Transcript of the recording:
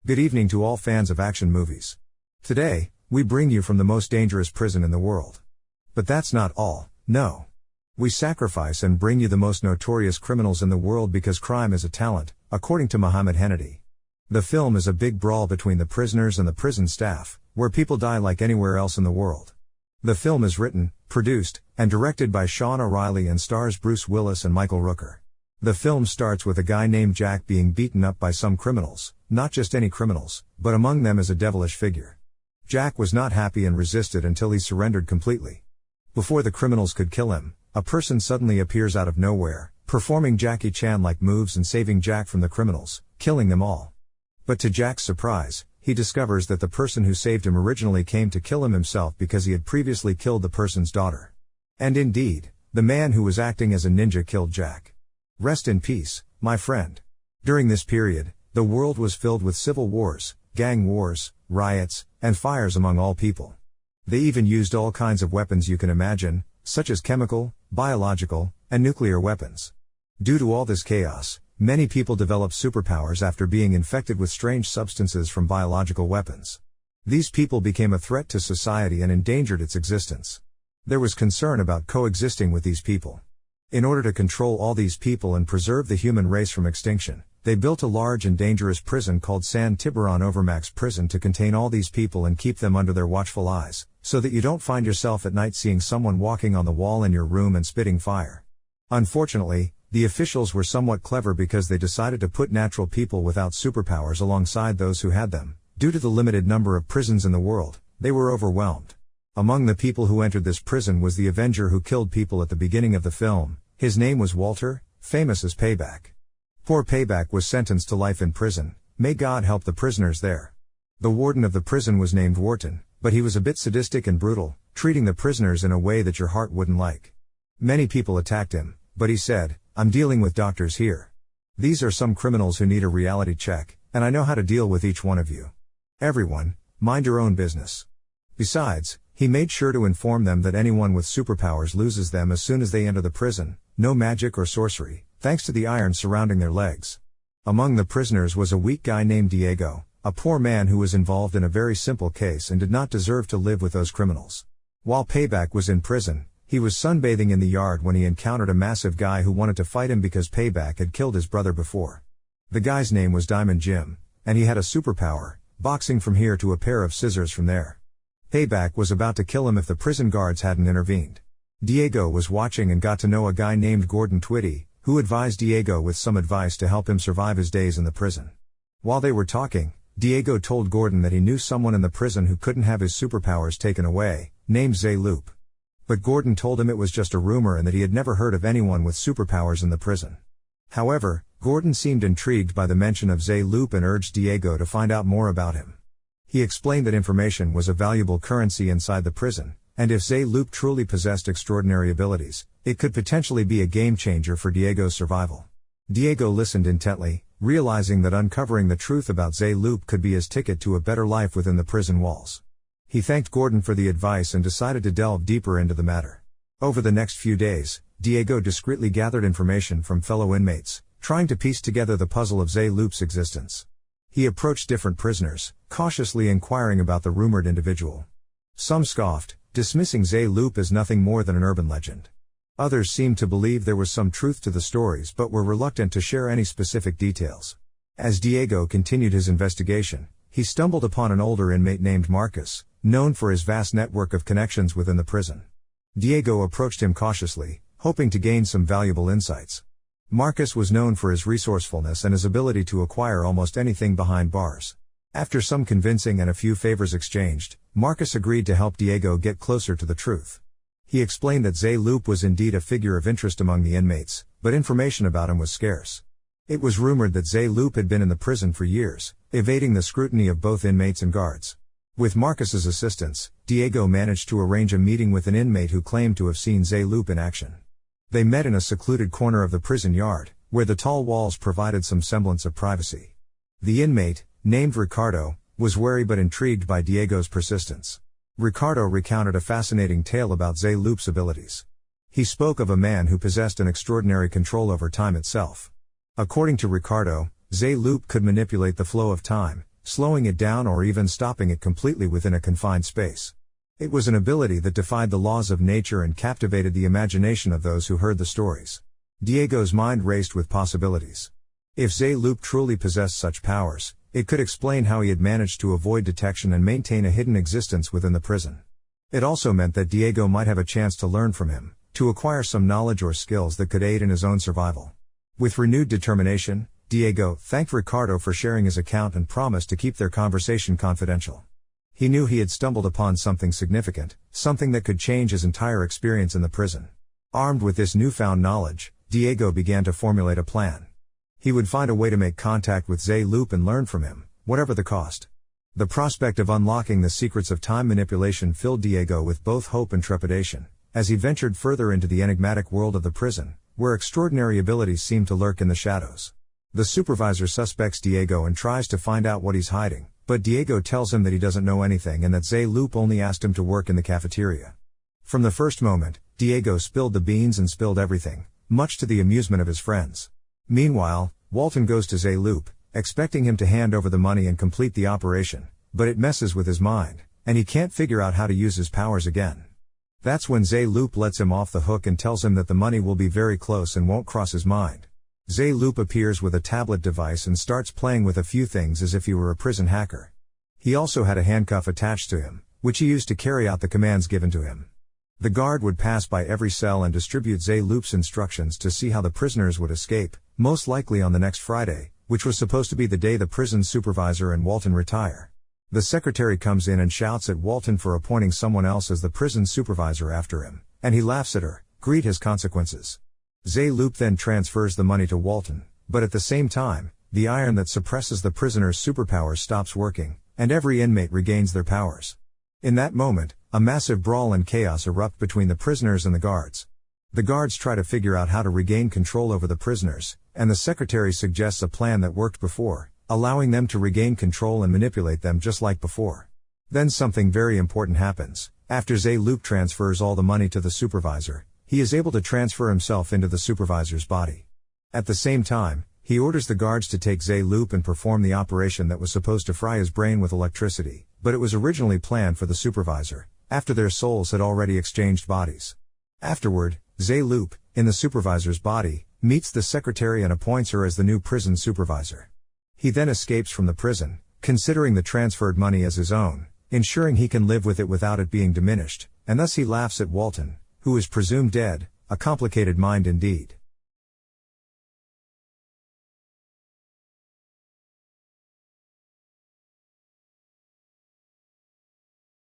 Good evening to all fans of action movies. Today, we bring you from the most dangerous prison in the world. But that's not all, no. We sacrifice and bring you the most notorious criminals in the world because crime is a talent, according to Muhammad Hannity. The film is a big brawl between the prisoners and the prison staff, where people die like anywhere else in the world. The film is written, produced, and directed by Sean O'Reilly and stars Bruce Willis and Michael Rooker. The film starts with a guy named Jack being beaten up by some criminals, not just any criminals, but among them is a devilish figure. Jack was not happy and resisted until he surrendered completely. Before the criminals could kill him, a person suddenly appears out of nowhere, performing Jackie Chan-like moves and saving Jack from the criminals, killing them all. But to Jack's surprise, he discovers that the person who saved him originally came to kill him himself because he had previously killed the person's daughter. And indeed, the man who was acting as a ninja killed Jack. Rest in peace, my friend. During this period, the world was filled with civil wars, gang wars, riots, and fires among all people. They even used all kinds of weapons you can imagine, such as chemical, biological, and nuclear weapons. Due to all this chaos, many people developed superpowers after being infected with strange substances from biological weapons. These people became a threat to society and endangered its existence. There was concern about coexisting with these people. In order to control all these people and preserve the human race from extinction, they built a large and dangerous prison called San Tiburon Overmax Prison to contain all these people and keep them under their watchful eyes, so that you don't find yourself at night seeing someone walking on the wall in your room and spitting fire. Unfortunately, the officials were somewhat clever because they decided to put natural people without superpowers alongside those who had them. Due to the limited number of prisons in the world, they were overwhelmed. Among the people who entered this prison was the Avenger who killed people at the beginning of the film. His name was Walter, famous as Payback. Poor Payback was sentenced to life in prison. May God help the prisoners there. The warden of the prison was named Wharton, but he was a bit sadistic and brutal, treating the prisoners in a way that your heart wouldn't like. Many people attacked him, but he said, "I'm dealing with doctors here. These are some criminals who need a reality check, and I know how to deal with each one of you. Everyone, mind your own business." Besides, he made sure to inform them that anyone with superpowers loses them as soon as they enter the prison, no magic or sorcery, thanks to the iron surrounding their legs. Among the prisoners was a weak guy named Diego, a poor man who was involved in a very simple case and did not deserve to live with those criminals. While Payback was in prison, he was sunbathing in the yard when he encountered a massive guy who wanted to fight him because Payback had killed his brother before. The guy's name was Diamond Jim, and he had a superpower, boxing from here to a pair of scissors from there. Payback was about to kill him if the prison guards hadn't intervened. Diego was watching and got to know a guy named Gordon Twitty, who advised Diego with some advice to help him survive his days in the prison. While they were talking, Diego told Gordon that he knew someone in the prison who couldn't have his superpowers taken away, named Zay Loop. But Gordon told him it was just a rumor and that he had never heard of anyone with superpowers in the prison. However, Gordon seemed intrigued by the mention of Zay Loop and urged Diego to find out more about him. He explained that information was a valuable currency inside the prison, and if Zay Loop truly possessed extraordinary abilities, it could potentially be a game changer for Diego's survival. Diego listened intently, realizing that uncovering the truth about Zay Loop could be his ticket to a better life within the prison walls. He thanked Gordon for the advice and decided to delve deeper into the matter. Over the next few days, Diego discreetly gathered information from fellow inmates, trying to piece together the puzzle of Zay Loop's existence. He approached different prisoners, cautiously inquiring about the rumored individual. Some scoffed, dismissing Zay Loop as nothing more than an urban legend. Others seemed to believe there was some truth to the stories but were reluctant to share any specific details. As Diego continued his investigation, he stumbled upon an older inmate named Marcus, known for his vast network of connections within the prison. Diego approached him cautiously, hoping to gain some valuable insights. Marcus was known for his resourcefulness and his ability to acquire almost anything behind bars. After some convincing and a few favors exchanged, Marcus agreed to help Diego get closer to the truth. He explained that Zay Loop was indeed a figure of interest among the inmates, but information about him was scarce. It was rumored that Zay Loop had been in the prison for years, evading the scrutiny of both inmates and guards. With Marcus's assistance, Diego managed to arrange a meeting with an inmate who claimed to have seen Zay Loop in action. They met in a secluded corner of the prison yard, where the tall walls provided some semblance of privacy. The inmate, named Ricardo, was wary but intrigued by Diego's persistence. Ricardo recounted a fascinating tale about Zay Loop's abilities. He spoke of a man who possessed an extraordinary control over time itself. According to Ricardo, Zay Loop could manipulate the flow of time, slowing it down or even stopping it completely within a confined space. It was an ability that defied the laws of nature and captivated the imagination of those who heard the stories. Diego's mind raced with possibilities. If Zé-Loup truly possessed such powers, it could explain how he had managed to avoid detection and maintain a hidden existence within the prison. It also meant that Diego might have a chance to learn from him, to acquire some knowledge or skills that could aid in his own survival. With renewed determination, Diego thanked Ricardo for sharing his account and promised to keep their conversation confidential. He knew he had stumbled upon something significant, something that could change his entire experience in the prison. Armed with this newfound knowledge, Diego began to formulate a plan. He would find a way to make contact with Zé-Loup and learn from him, whatever the cost. The prospect of unlocking the secrets of time manipulation filled Diego with both hope and trepidation, as he ventured further into the enigmatic world of the prison, where extraordinary abilities seemed to lurk in the shadows. The supervisor suspects Diego and tries to find out what he's hiding, but Diego tells him that he doesn't know anything and that Zé-Loup only asked him to work in the cafeteria. From the first moment, Diego spilled the beans and spilled everything, much to the amusement of his friends. Meanwhile, Walton goes to Zé-Loup, expecting him to hand over the money and complete the operation, but it messes with his mind, and he can't figure out how to use his powers again. That's when Zé-Loup lets him off the hook and tells him that the money will be very close and won't cross his mind. Zé-Loup appears with a tablet device and starts playing with a few things as if he were a prison hacker. He also had a handcuff attached to him, which he used to carry out the commands given to him. The guard would pass by every cell and distribute Zé-Loup's instructions to see how the prisoners would escape, most likely on the next Friday, which was supposed to be the day the prison supervisor and Walton retire. The secretary comes in and shouts at Walton for appointing someone else as the prison supervisor after him, and he laughs at her. Greet his consequences. Zé-Loup then transfers the money to Walton, but at the same time, the iron that suppresses the prisoner's superpowers stops working, and every inmate regains their powers. In that moment, a massive brawl and chaos erupt between the prisoners and the guards. The guards try to figure out how to regain control over the prisoners, and the secretary suggests a plan that worked before, allowing them to regain control and manipulate them just like before. Then something very important happens. After Zé-Loup transfers all the money to the supervisor, he is able to transfer himself into the supervisor's body. At the same time, he orders the guards to take Zé-Loup and perform the operation that was supposed to fry his brain with electricity, but it was originally planned for the supervisor, after their souls had already exchanged bodies. Afterward, Zé-Loup, in the supervisor's body, meets the secretary and appoints her as the new prison supervisor. He then escapes from the prison, considering the transferred money as his own, ensuring he can live with it without it being diminished, and thus he laughs at Walton, who is presumed dead, a complicated mind indeed.